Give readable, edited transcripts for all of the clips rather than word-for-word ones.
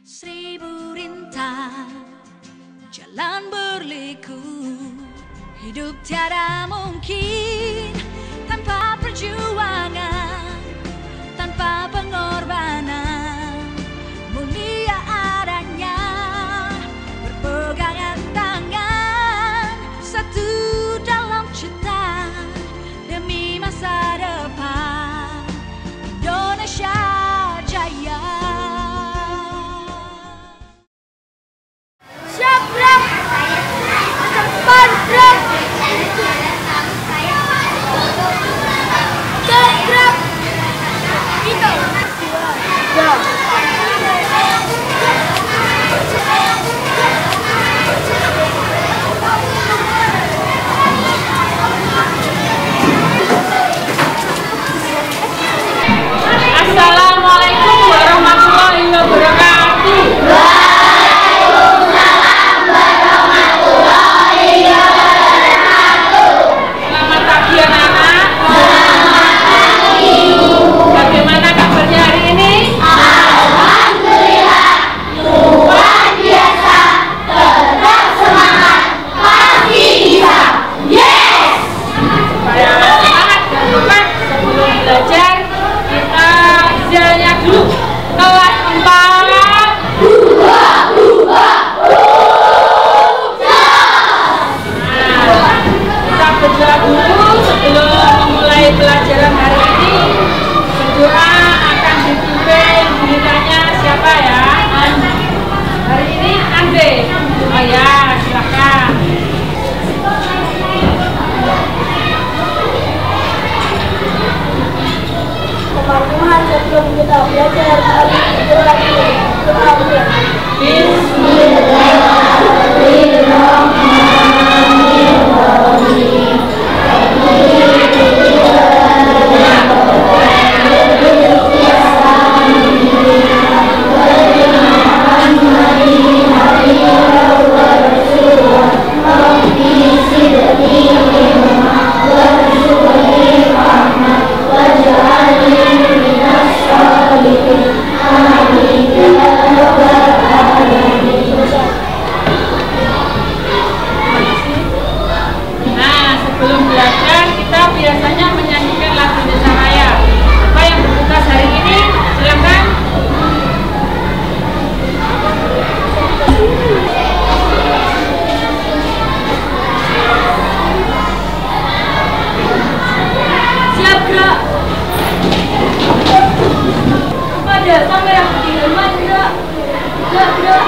Seribu rintang jalan berliku, hidup tiada mungkin tanpa perjuangan, tanpa pengorbanan. Mulia adanya berpegangan tangan, satu dalam cita demi masa depan Indonesia Jaya. Siap, Bram. Depan, Bram. Gerak. Itu. Ya. Assalamualaikum warahmatullahi wabarakatuh. Selamat pagi anak-anak. Bagaimana kabarnya hari ini? Alhamdulillah. Luar biasa. Tetap semangat. Pasti bisa. Yes. Supaya semangat dan semangat sebelum belajar, kita izahnya dulu. Kelas 4. Kita berdoa dulu sebelum memulai pelajaran hari ini. Berdoa akan dipimpin gilirannya siapa ya? Hari ini Ande. Oh ya, silakan. Teman-teman, sebelum kita belajar hari ini berdoa dulu. Nah, sebelum belajar kita biasanya menyanyikan lagu Desa Raya. Siapa yang bertugas hari ini? Silakan. Siap, gerak. Kepada sampai yang ketinggalan, gerak. Gerak.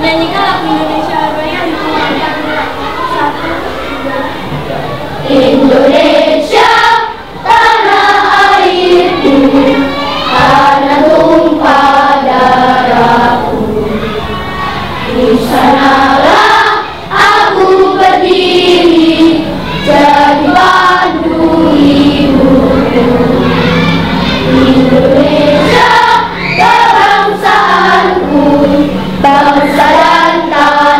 Menyanyikan lagu Indonesia Raya di tempat gerak. 1, 2, 3. Indonesia, tanah airku, tanah tumpah darahku. Di sanalah aku berdiri, jadi pandu ibuku. Indonesia, kebangsaanku, bangsa dan tanah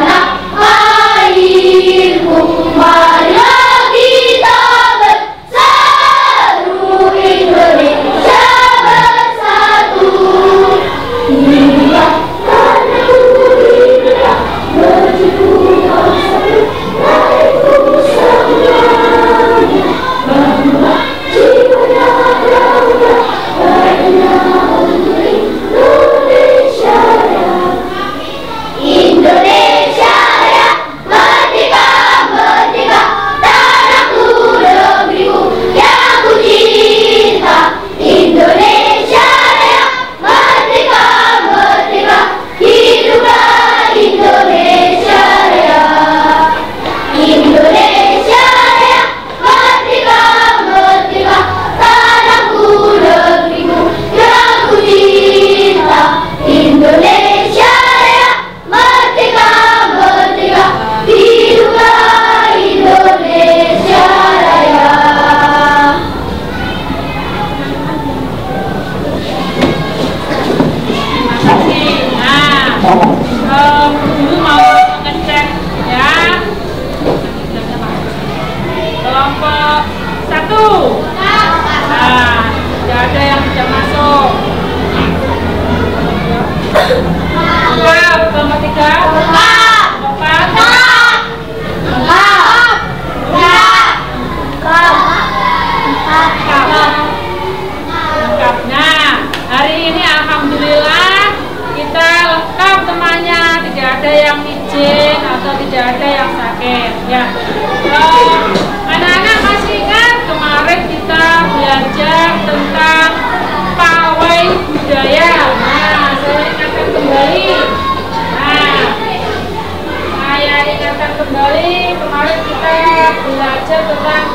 belajar tentang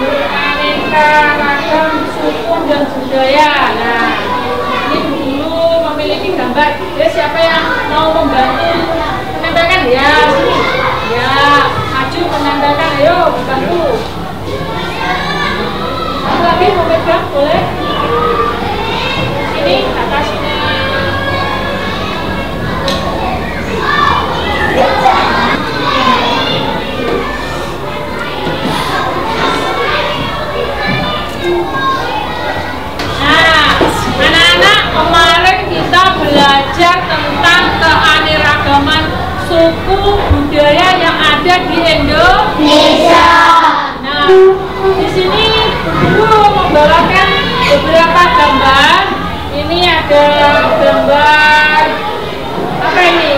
beraneka ragam suku dan budaya. Nah, ini dulu memiliki gambar. Ya, siapa yang mau membantu menempelkan? Ya, sini. Ya, maju menempelkan. Ayo, bantu. Satu lagi mau pegang, boleh? Sini, atas sini. Kemarin kita belajar tentang keanekaragaman suku budaya yang ada di Indonesia. Nah, di sini Guru membawakan beberapa gambar. Ini ada gambar apa ini?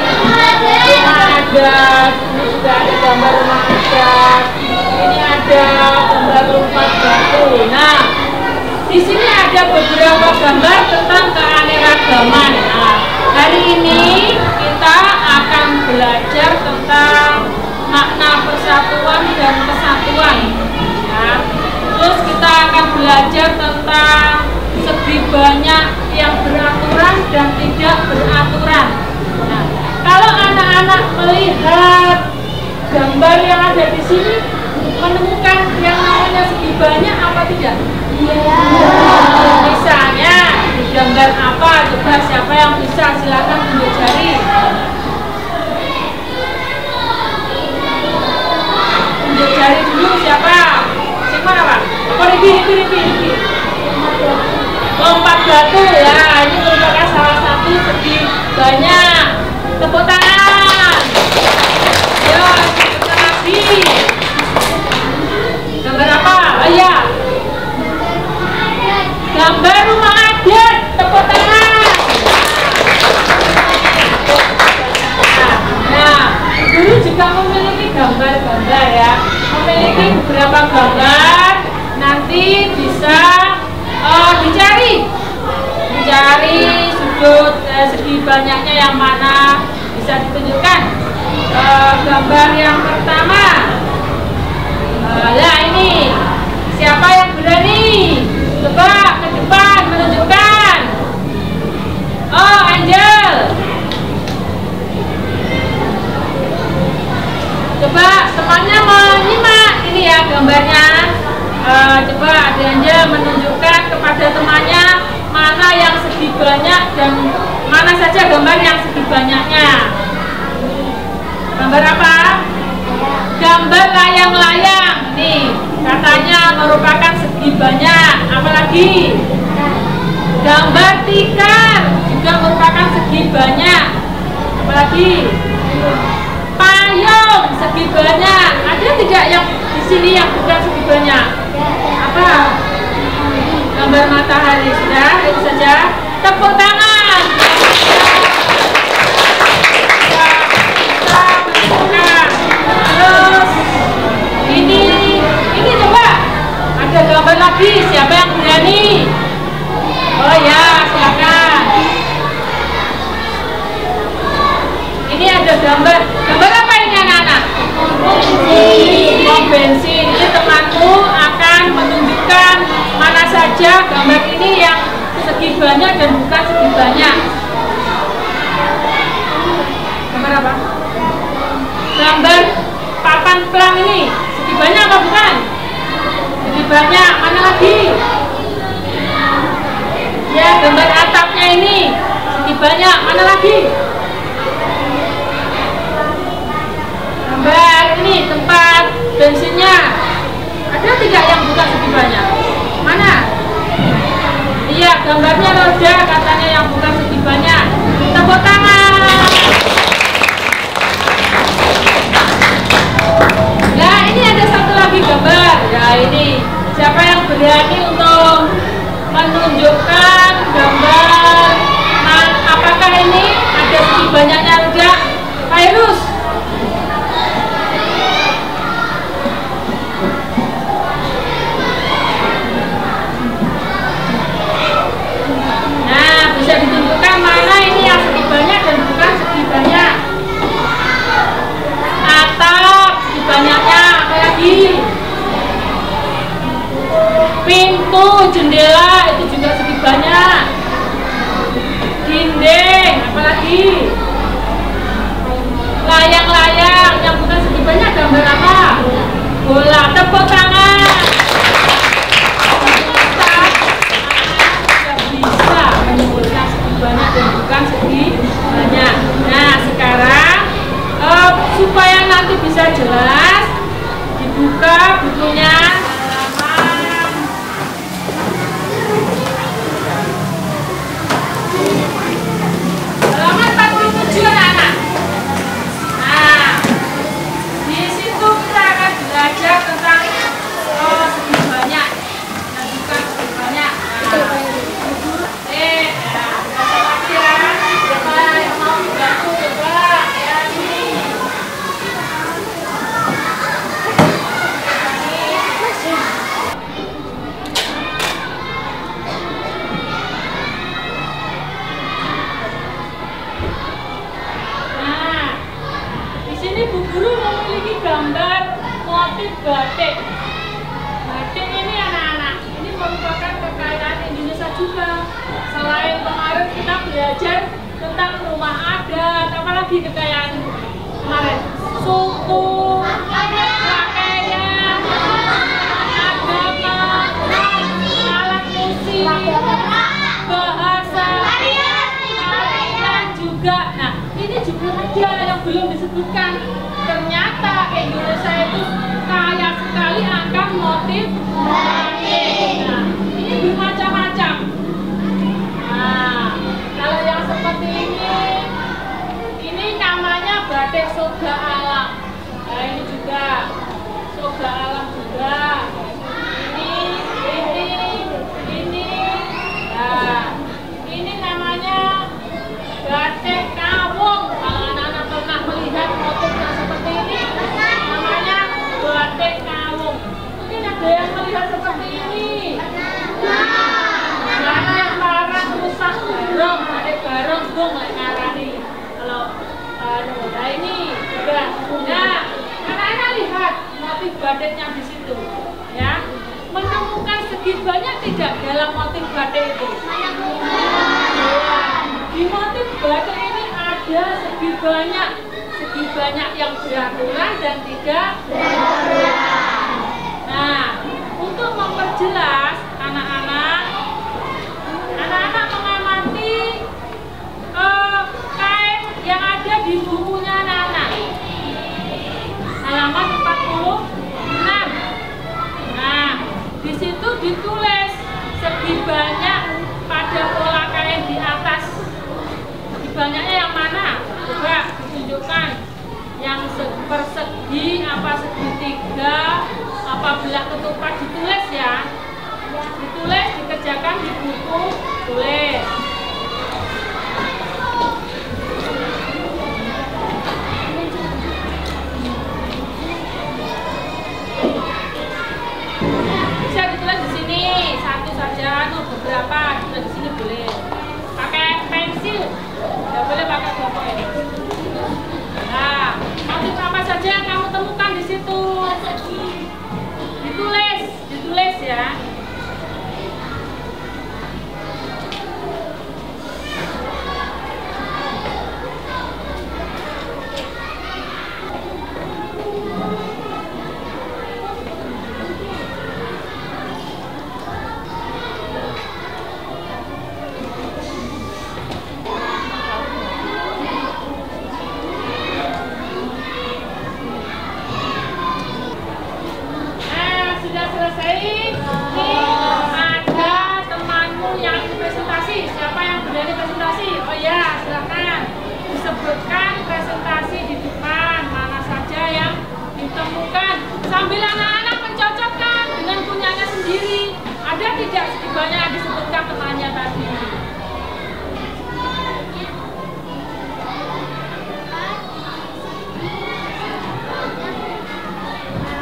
Rumah adat. Ini juga ada gambar rumah adat. Ini ada gambar rumah batu. Nah, di sini ada beberapa gambar tentang keanekaragaman. Nah, hari ini kita akan belajar tentang makna persatuan dan kesatuan. Ya. Terus kita akan belajar tentang segi banyak yang beraturan dan tidak beraturan. Nah, kalau anak-anak melihat gambar yang ada di sini, menemukan yang namanya segi banyak apa tidak? Iya. Misalnya di gambar apa? Coba siapa yang bisa, silakan tunjuk jari. Tunjuk jari dulu siapa? Siapa Pak? Oh, Ribi. Lompat batu ya. Ini merupakan salah satu segi banyak. Tepuk tangan. Ya, kita lagi. Gambar apa? Oh iya. Gambar rumah adat, tepuk tangan. Nah, Guru juga memiliki gambar-gambar ya, memiliki beberapa gambar. Nanti bisa dicari sudut segi banyaknya yang mana, bisa ditunjukkan. Gambar yang pertama, nah ini siapa yang berani? Coba ke depan menunjukkan. Oh, Angel. Coba temannya menyimak ini ya gambarnya. Coba Ade Angel menunjukkan kepada temannya mana yang segi banyak dan mana saja gambar yang segi banyaknya. Gambar apa? Gambar layang-layang. Nih, katanya merupakan segi banyak. Apalagi gambar tikar juga merupakan segi banyak. Apalagi payung segi banyak. Ada tidak yang di sini yang bukan segi banyak? Apa? Gambar matahari. Sudah, itu saja. Tepuk tangan. Terus ini coba ada gambar lagi, siapa yang berani? Oh ya, silakan. Ini ada gambar apa ini anak-anak? Pom bensin. Ini temanmu akan menunjukkan mana saja gambar ini yang segi banyak dan bukan segi banyak. Gambar apa? Gambar papan pelang ini segi banyak apa bukan? Segi banyak. Mana lagi? Ya, gambar atapnya ini segi banyak. Mana lagi? Gambar ini tempat bensinnya. Ada tidak yang bukan segi banyak? Mana? Iya, gambarnya roda katanya yang bukan segi banyak. Tepuk tangan. Nah, ini ada satu lagi gambar. Ya, ini siapa yang berani untuk menunjukkan gambar? Apakah ini ada segi banyaknya atau tidak? Kairus. Nah, bisa ditunjukkan mana ini yang segi banyak dan bukan segi banyak. Atap segi banyaknya apa lagi? persegi. Layang-layang yang bukan segi banyak gambar apa? Bola. Tepuk tangan. Bisa menyimpulkan segi banyak dan bukan segi banyak. Nah, sekarang supaya nanti bisa jelas, dibuka bukunya halaman 47 anak-anak. Nah, di situ kita akan belajar tentang segi banyak dan bukan segi banyak. Siapa yang mau dibantu coba ya ini. Nah, di sini Bu Guru memiliki gambar motif batik. Batik ini anak-anak, ini merupakan kekayaan Indonesia juga. Selain kemarin kita belajar tentang rumah adat, apalagi kekayaan kemarin, suku, pakaian, agama, alat musik, bahasa, tarian juga. Nah, ini juga ada yang belum disebutkan. Ternyata Indonesia itu kaya sekali akan motif batik. Nah, ini bermacam-macam. Nah, kalau yang seperti ini namanya batik soga alam. Nah, ini juga soga alam juga. Ini. Nah, ini namanya batik kawung. Kalau anak-anak pernah melihat motif yang seperti ini, namanya batik kawung. Mungkin ada yang melihat seperti ini. Batik parang rusak barong, batik barong dong ngarani. Kalau nah ini juga. Nah, anak-anak lihat motif batiknya di situ, ya. Menemukan segi banyak tidak dalam motif batik itu? Di motif batik ini ada segi banyak yang beraturan dan tidak beraturan. Nah, untuk memperjelas anak-anak mengamati kain yang ada di bukunya Nana halaman 46. Nah, di situ ditulis segi banyak pada pola kain di atas. Segi banyaknya yang mana? Coba ditunjukkan. Yang persegi, apa segitiga, apa belah ketupat, ditulis ya. Ditulis, dikerjakan di buku tulis. Bisa ditulis di sini, satu saja, beberapa ditulis di sini boleh. Pakai pensil, nggak boleh pakai bolpen. Nah, motif apa saja yang kamu temukan di situ? Ditulis ya. Sambil anak-anak mencocokkan dengan punyanya sendiri. Ada tidak sedikitnya yang disebutkan temannya tadi?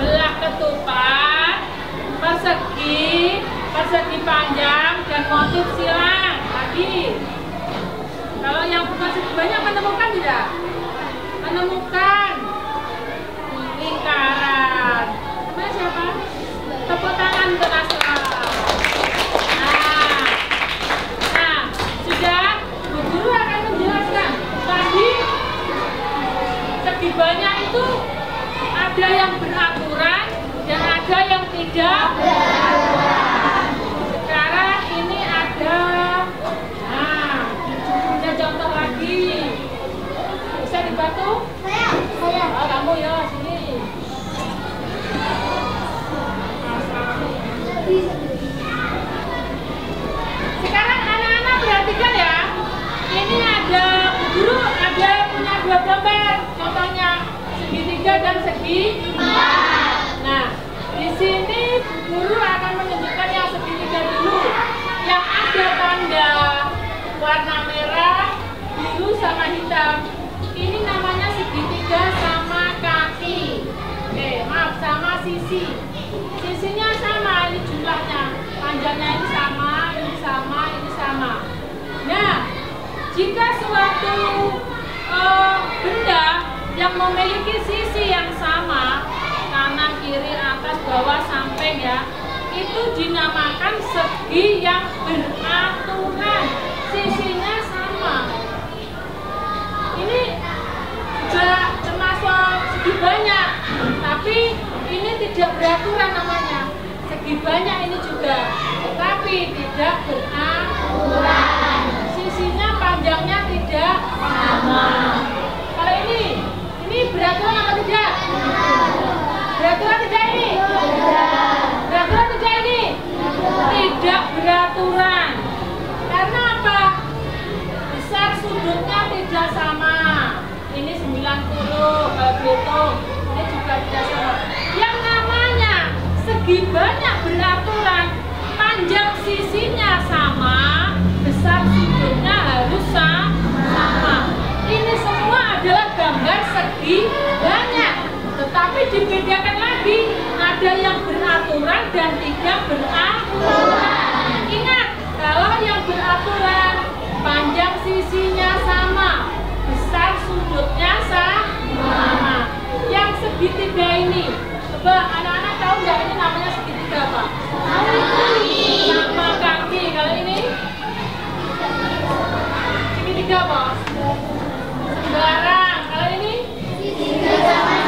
Belah ketupat, persegi panjang, dan motif silang tadi. Kalau yang bukan sedikitnya menemukan tidak? Menemukan lingkaran. Namanya siapa? Tepuk tangan untuk Asra. Nah, sudah Bu Guru akan menjelaskan dua gambar, contohnya segitiga dan segi empat. Nah, di sini guru akan menunjukkan yang segitiga dulu, yang ada tanda warna merah, biru sama hitam. Ini namanya segitiga sama kaki. Maaf, sama sisi. Sisinya sama, ini jumlahnya. Panjangnya ini sama, ini sama, ini sama. Nah, jika suatu benda yang memiliki sisi yang sama, kanan, kiri, atas, bawah, samping ya, itu dinamakan segi yang beraturan. Sisinya sama. Ini juga termasuk segi banyak, tapi ini tidak beraturan namanya. Segi banyak ini juga, tetapi tidak beraturan. Sisinya panjangnya tidak sama. Kalau ini beraturan apa tidak? Beraturan tidak ini? Beraturan tidak ini? Tidak beraturan. Karena apa? Besar sudutnya tidak sama. Ini 90, kalau dihitung ini juga tidak sama. Yang namanya segi banyak beraturan, panjang sisinya sama, besar sudutnya harus sama. Ini semua adalah gambar segi banyak, tetapi dibedakan lagi, ada yang beraturan dan tidak beraturan. Ingat, kalau yang beraturan, panjang sisinya sama, besar sudutnya sama. Yang segitiga ini, coba anak-anak tahu nggak ini namanya segitiga apa? Sama kaki. Kalau ini segitiga apa? Sembarang. Kalau ini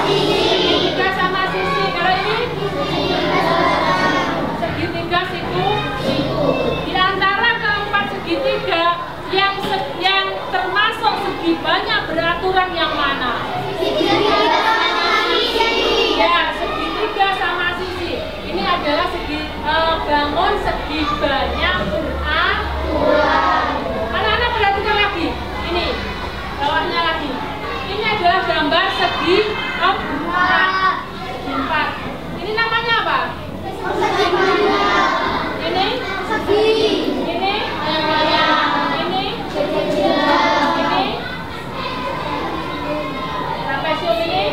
segitiga sama sisi. Kalau ini segitiga siku. Di antara keempat segitiga yang termasuk segi banyak beraturan yang mana? Ya, segitiga sama sisi. Ini adalah bangun segi banyak beraturan. Anak-anak perhatikan lagi. Ini bawahnya lagi. Ini adalah gambar segi empat. Ini namanya apa? Ini segi. Ini trapesium ini.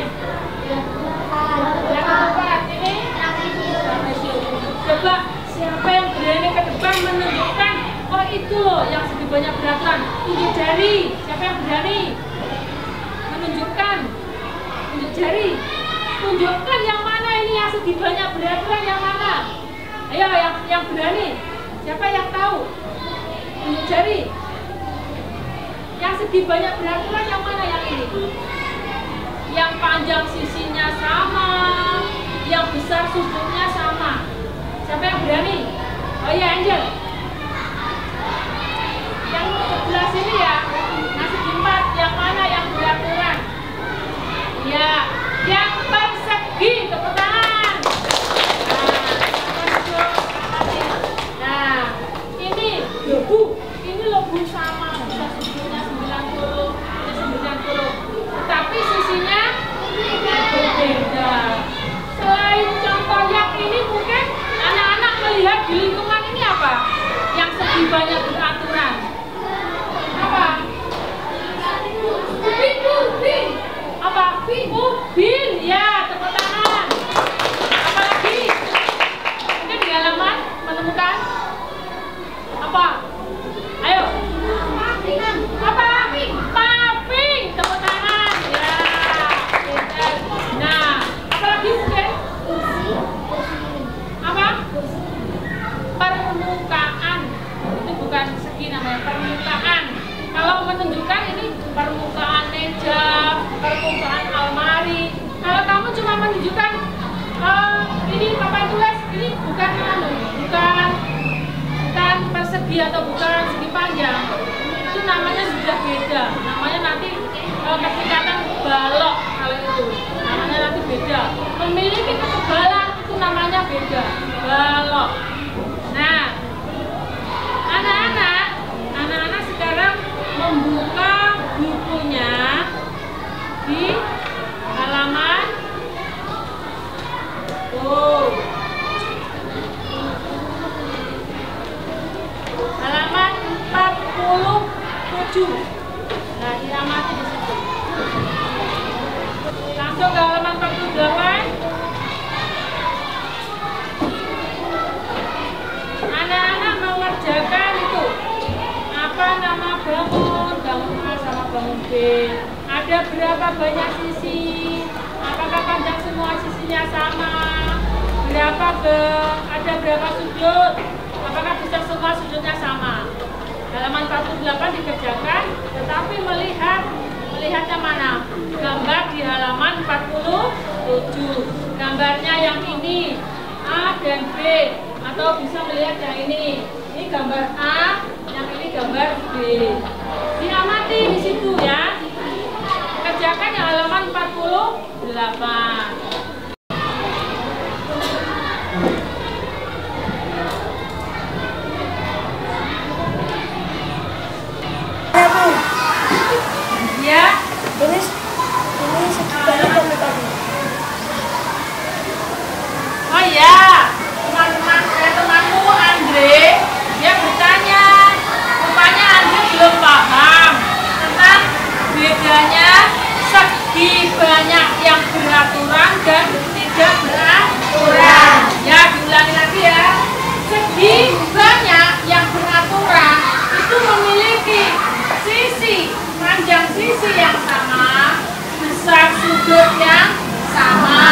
Yang keempat ini trapesium. Coba siapa yang berani ke depan menunjukkan, oh itu loh yang segi banyak beraturan. Tunjuk jari. Siapa yang berani menunjukkan? Tunjuk jari. Tunjukkan yang mana ini yang segi banyak beraturan yang mana? Ayo yang berani. Siapa yang tahu? Tunjuk jari. Yang segi banyak beraturan yang mana yang ini? Yang panjang sisinya sama, yang besar sudutnya sama. Siapa yang berani? Oh iya, Angel. Yang sebelah sini ya. Nah, segi empat, yang mana yang beraturan? Ya, yang persegi. Tepuk tangan. Nah, ini loh Bu, ini loh Bu sama, besar sudutnya 90, ini 90. Tapi sisinya berbeda. Selain contoh yang ini, mungkin anak-anak melihat di lingkungan ini apa? Yang segi banyak beraturan. Apa? Ubin. Apa? Ubin. Ya, tepuk tangan. Apalagi? Mungkin di halaman menemukan apa? Ayo. Apa? Paving. Tepuk tangan. Ya. Nah, apalagi mungkin? Apa? Permukaan. Itu bukan segi namanya, permukaan. Kalau menunjukkan ini permukaan meja, permukaan almari. Kalau kamu cuma menunjukkan ini papan tulis, ini bukan persegi atau bukan segi panjang. Itu namanya sudah beda. Namanya nanti ketingkatan balok. Kalau itu namanya nanti beda. Memiliki ketebalan itu namanya beda. Balok. Nah, anak-anak sekarang membuka bukunya 7. Nah, diamati di situ. Langsung ke halaman 48. Anak-anak mengerjakan itu. Apa nama bangun? Bangun A sama bangun B. Ada berapa banyak sisi? Apakah panjang semua sisinya sama? Berapa ada berapa sudut? Apakah bisa semua sudutnya sama? Halaman 48 dikerjakan, tetapi melihatnya mana? Gambar di halaman 47. Gambarnya yang ini A dan B, atau bisa melihat yang ini. Ini gambar A, yang ini gambar B. Diamati di situ ya. Kerjakan yang halaman 48. Ya, Ini segitiga kamu tadi. oh ya, temanmu Andre, dia bertanya, rupanya Andre belum paham tentang bedanya segi banyak yang beraturan dan tidak beraturan. Ya, diulangi lagi ya. Segi banyak yang beraturan itu memiliki sisi panjang sisi yang sama, besar sudut yang sama.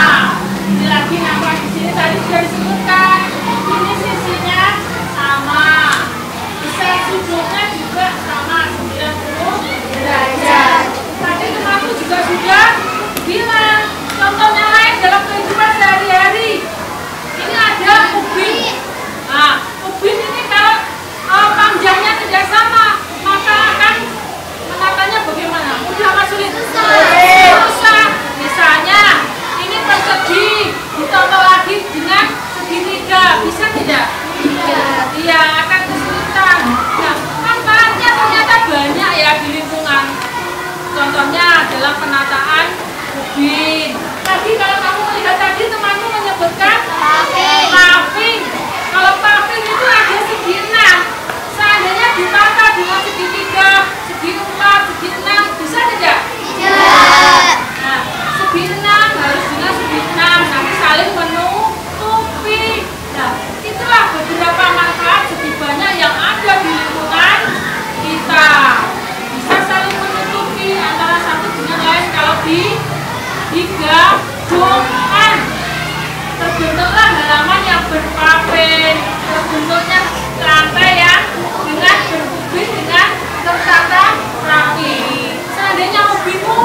Ini lagi nama di sini tadi sudah disebutkan. Ini sisinya sama, besar sudutnya juga sama 90 derajat. Tadi temanku juga sudah bilang contoh yang lain dalam kehidupan sehari-hari. Ini ada ubin. Nah, ubin ini kalau panjangnya tidak sama, maka akan menatanya bagaimana? Mudah apa sulit? Susah. Misalnya ini persegi ditambah lagi dengan segitiga, bisa tidak? Iya, akan kesulitan. Nah, manfaatnya ternyata banyak ya di lingkungan. Contohnya dalam penataan ubin. Tadi kalau kamu melihat tadi temanmu menyebutkan paving. Kalau paving itu ada segi 6. Seandainya ditata dengan segitiga, segi 4, segi 6, bisa tidak? Tidak. Nah, segi 6 harus dengan segi 6, nanti saling menutupi. Nah, itulah beberapa manfaat segi banyak yang ada di lingkungan kita. Bisa saling menutupi antara satu dengan lain kalau digabungkan. Terbentuklah halaman yang berpaving, terbentuknya lantai yang dengan berubin dengan tertata rapi. Seandainya ubinmu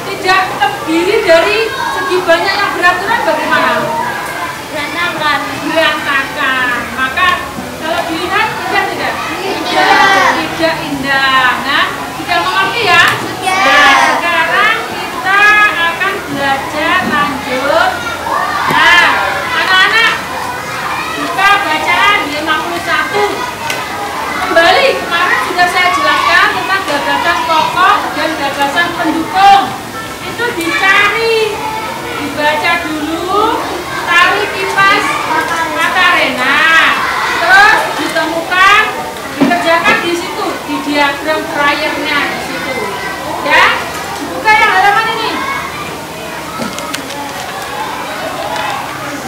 tidak terdiri dari segi banyak yang beraturan, bagaimana? Berantakan. Maka kalau dilihat indah tidak? Tidak indah. Nah, sudah mengerti ya? Nah, sekarang kita akan belajar lanjut. Nah, anak-anak, buka bacaan 51. Kembali, kemarin sudah saya jelaskan tentang gagasan pokok dan gagasan pendukung. Itu dicari, dibaca dulu, tarik kipas Macarena, terus ditemukan, dikerjakan di situ, di diagram priornya di situ. Ya, buka yang halaman ini.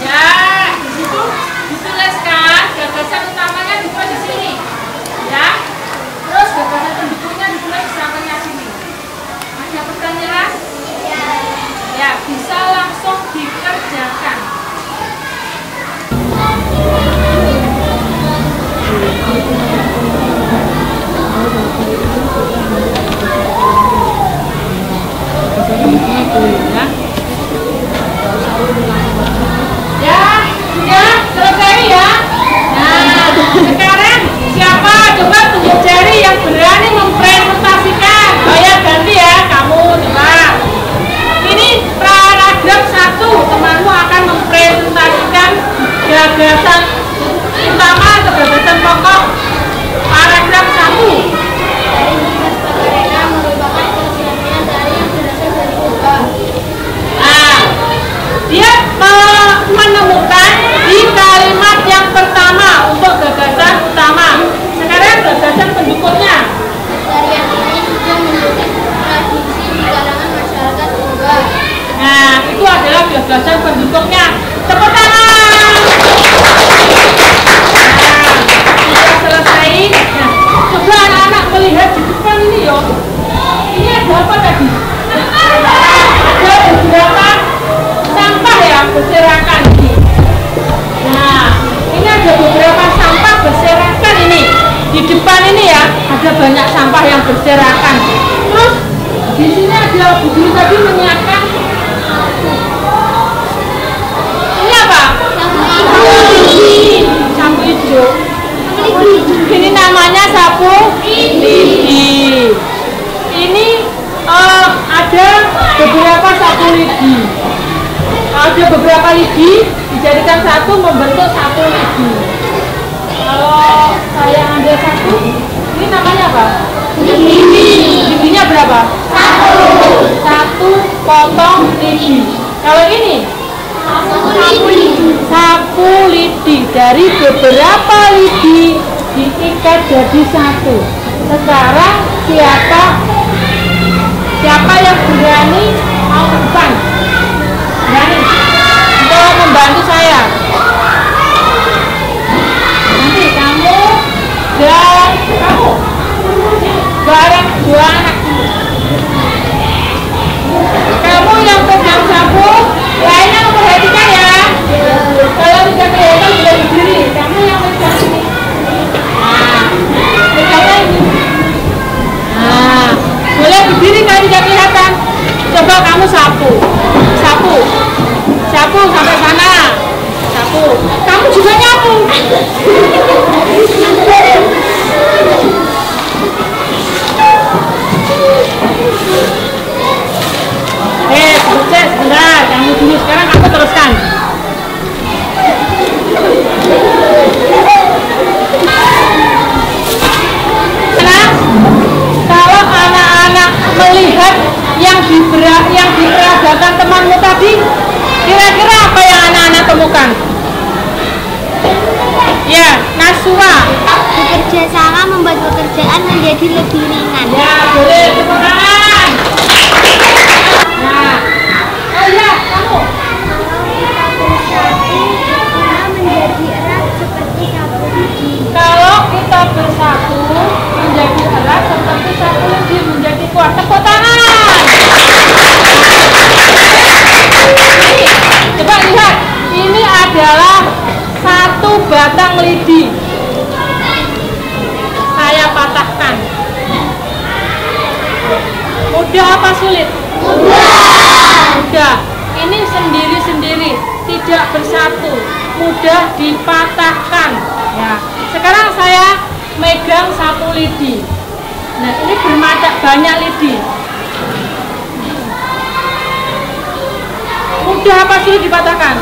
Ya, di situ dituliskan gagasan utamanya dibuat di sini. Ya, terus gagasan pendukungnya ditulis di sampingnya sini. Ada pertanyaan? Ya, bisa langsung dikerjakan. yang berserakan. Terus di sini ada Bu Guru tadi menyiapkan ini apa? Sapu hijau. Ini namanya sapu lidi. Ini ada beberapa sapu lidi. Ada beberapa lidi dijadikan satu membentuk sapu lidi. Kalau saya ambil satu, ini namanya apa? Lidinya berapa? Satu potong lidi. Kalau ini sapu lidi dari beberapa lidi diikat jadi satu. Sekarang siapa yang berani mau ke depan? Berani untuk membantu saya. Nanti kamu dan kamu bareng dua anak. Kamu yang pegang sapu, lainnya memperhatikan ya. Kalau tidak kelihatan boleh berdiri. Kamu yang pegang ini. Nah, pegangnya ini. Nah, boleh berdiri kalau tidak kelihatan. Coba kamu sapu sampai sana. Sapu. Kamu juga nyapu. Sebentar, kamu dulu. Sekarang aku teruskan. Nah, kalau anak-anak melihat yang diperagakan temanmu tadi, kira-kira apa yang anak-anak temukan? Ya, Naswa. Bekerja sama membuat pekerjaan menjadi lebih ringan. Ya, boleh tepuk tangan. Nah, oh ya, kamu. Kalau kita bersatu menjadi erat seperti sapu lidi menjadi kuat. Tepuk tangan. Coba lihat, ini adalah satu batang lidi. Saya patahkan. Mudah apa sulit? Mudah. Ini sendiri-sendiri, tidak bersatu, mudah dipatahkan. Ya. Sekarang saya megang sapu lidi. Nah, ini banyak lidi. Mudah apa sulit dipatahkan?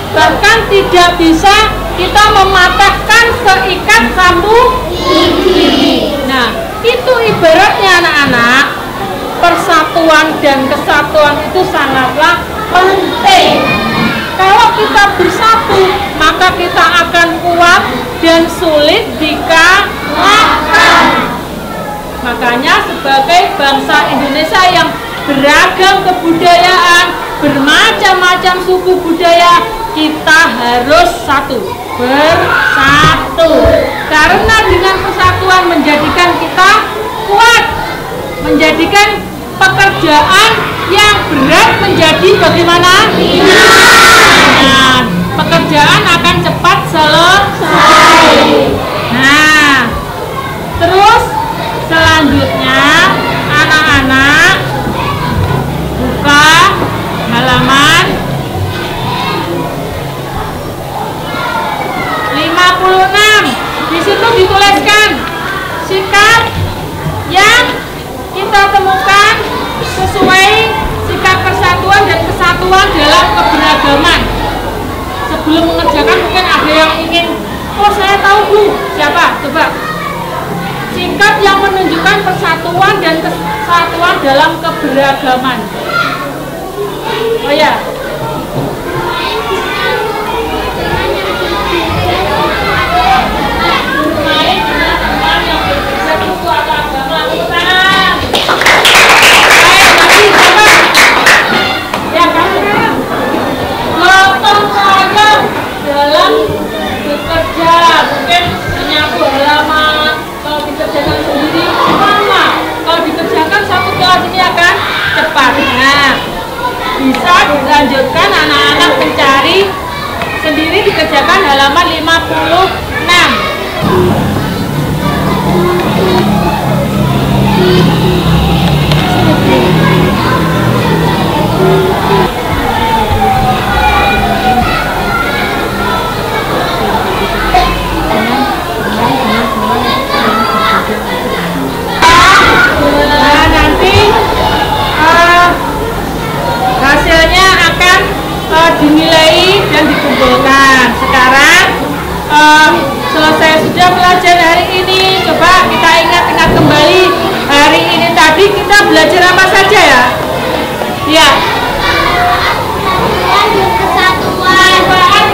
Bahkan tidak bisa kita mematahkan seikat sapu lidi. Nah, itu ibaratnya anak-anak, persatuan dan kesatuan itu sangatlah penting. Kalau kita bersatu, maka kita akan kuat dan sulit dikalahkan. Makanya sebagai bangsa Indonesia yang beragam kebudayaan, bermacam-macam suku budaya, kita harus bersatu. Karena dengan persatuan menjadikan kita kuat, menjadikan pekerjaan yang berat menjadi bagaimana? Nah, pekerjaan akan cepat selesai. Nah, terus selanjutnya anak-anak buka halaman 56. Di situ dituliskan sikap yang kita temukan sesuai sikap persatuan dan kesatuan dalam keberagaman. Sebelum mengerjakan mungkin ada yang ingin, oh saya tahu Bu, siapa? Coba. Sikap yang menunjukkan persatuan dan kesatuan dalam keberagaman. Oh ya. Dalam bekerja, mungkin menyapu halaman. Kalau dikerjakan sendiri lama, kalau dikerjakan satu kelas ini akan cepat. Nah, bisa dilanjut belajar apa saja ya? Ya.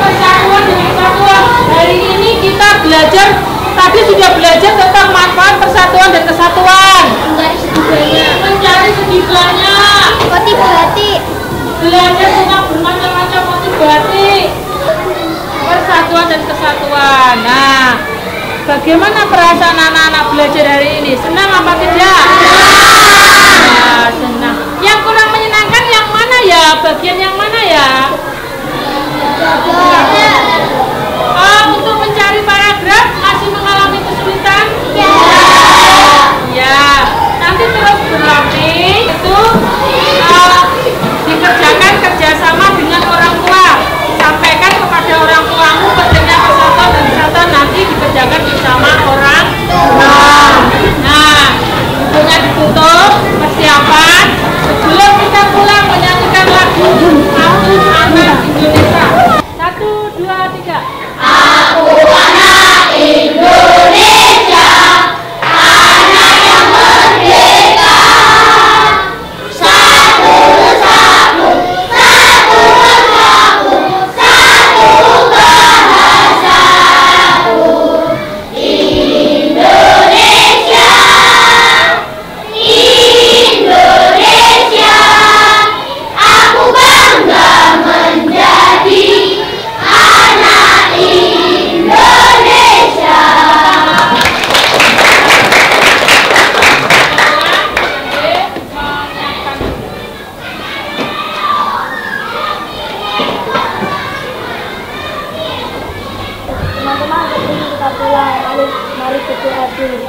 Persatuan dan kesatuan. Hari ini kita belajar, tadi sudah belajar tentang manfaat persatuan dan kesatuan. Mencari segiganya. Motivasi. Belajar tentang bermacam-macam motivasi. Persatuan dan kesatuan. Nah, bagaimana perasaan anak-anak belajar hari ini? Senang apa tidak? Ya, senang. Yang kurang menyenangkan yang mana ya? Bagian yang mana ya? Untuk mencari paragraf masih mengalami kesulitan? Ya. Nanti terus berlatih itu dikerjakan kerjasama dengan orang tua. Sampaikan kepada orang tuamu pentingnya persatuan dan kesatuan, nanti dikerjakan bersama orang tua. Nah, bukunya ditutup, persiapan sebelum kita pulang menyanyikan lagu Aku Anak Indonesia. 1, 2, 3. Aku anak Indonesia, anak yang merdeka. Satu bersatu, satu bersatu, satu bahasaku. Indonesia, Indonesia, aku bangga menjadi anak Indonesia. Teman-teman, sebelum kita pulang, mari berdoa dulu.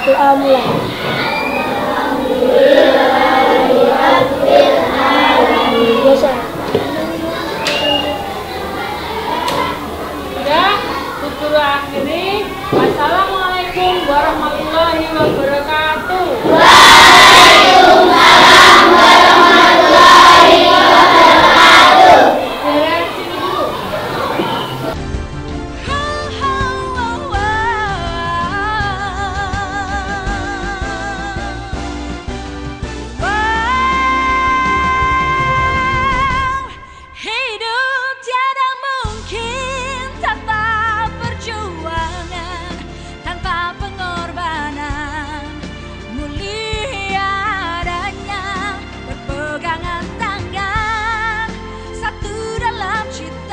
Doa mulai. Biasa. Sudah, guru akhiri. Wassalamualaikum warahmatullahi wabarakatuh. Waalaikumsalam warahmatullahi wabarakatuh. Dari sini dulu. Hidup tiada mungkin tanpa perjuangan, tanpa pengorbanan. Mulia adanya berpegangan tangan, satu dalam cinta.